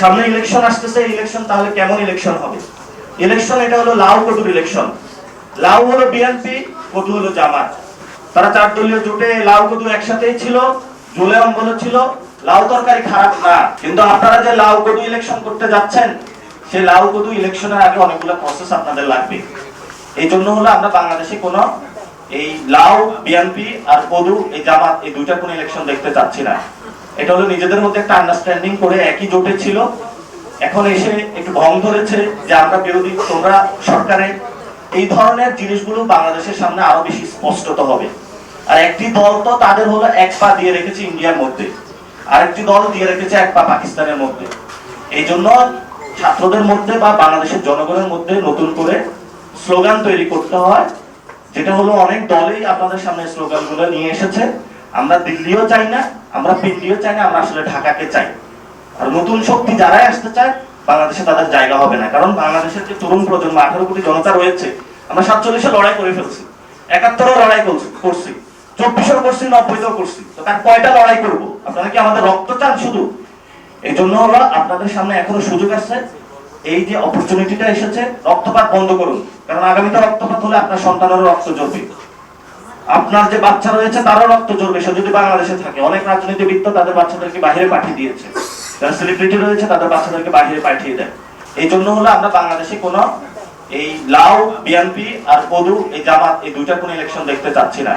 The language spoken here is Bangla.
সামনে ইলেকশন আসতেছে, ইলেকশন তাহলে কেমন ইলেকশন হবে? ইলেকশন এটা হলো লাউ কদুর ইলেকশন। লাউ হলো বিএনপি, কদু হলো জামাত। তারা 4 দলীয় জোটে লাউ কদু একসাথেই ছিল, জোলে অম্বল ছিল। লাউ তরকারি খারাপ না, কিন্তু আপনারা যে লাউ কদু ইলেকশন করতে যাচ্ছেন, সেই লাউ কদু ইলেকশনের আগে অনেকগুলো প্রসেস আপনাদের লাগবে। এই জন্য হলো আমরা বাংলাদেশে কোনো এই লাউ বিএনপি আর কদু এই জামাত এই দুইটা কোন ইলেকশন দেখতে চাচ্ছি না। এটা হলো নিজেদের মধ্যে একটা আন্ডারস্ট্যান্ডিং করে একই জোটে ছিল, এখন এসে একটু ভং ধরেছে যে আমরা বিরোধী, তোমরা সরকারে। এই ধরনের জিনিসগুলো বাংলাদেশের সামনে আরো বেশি স্পষ্টত হবে। আর একটি দল তো তাদের হলো এক পা দিয়ে রেখেছে ইন্ডিয়ার মধ্যে, আরেকটি দল দিয়ে রেখেছে এক পা পাকিস্তানের মধ্যে। এই জন্য ছাত্রদের মধ্যে বা বাংলাদেশের জনগণের মধ্যে নতুন করে স্লোগান তৈরি করতে হয়, যেটা হলো অনেক দলেই আপনাদের সামনে স্লোগানগুলো নিয়ে এসেছে। আমরা দিল্লিও চাই না, আমরা পিন্ডিও চাই না, আমরা আসলে ঢাকাকে চাই। আর নতুন শক্তি যারাই আসতে চায় বাংলাদেশে তাদের জায়গা হবে না, কারণ বাংলাদেশের যে তরুণ প্রজন্ম 18 কোটি জনতা রয়েছে, আমরা 47-এ লড়াই করে ফেলছি, 71-এও লড়াই করছি, 24-এও করছি, 90-তেও করছি। তো তার কয়টা লড়াই করব? আপনারা কি আমাদের রক্ত চান শুধু? এই জন্য হলো আপনাদের সামনে এখনো সুযোগ আছে। এই যে অপরচুনিটিটা এসেছে, রক্তপাত বন্ধ করুন, কারণ আগামীতে রক্তপাত হলে আপনার সন্তানেরও রক্ত ঝরবে, আপনার যে বাচ্চা রয়েছে তারও রক্ত ঝরবে। সে যদি বাংলাদেশে থাকে, অনেক রাজনীতিবিদ তো তাদের বাচ্চাদেরকে বাইরে পাঠিয়ে দিয়েছে, যারা সেলিব্রিটি রয়েছে তাদের বাচ্চাদেরকে বাইরে পাঠিয়ে দেয়। এই জন্য হলো আমরা বাংলাদেশে কোনো এই লাউ বিএনপি আর কদু এই জামাত এই দুইটা কোন ইলেকশন দেখতে চাচ্ছি না।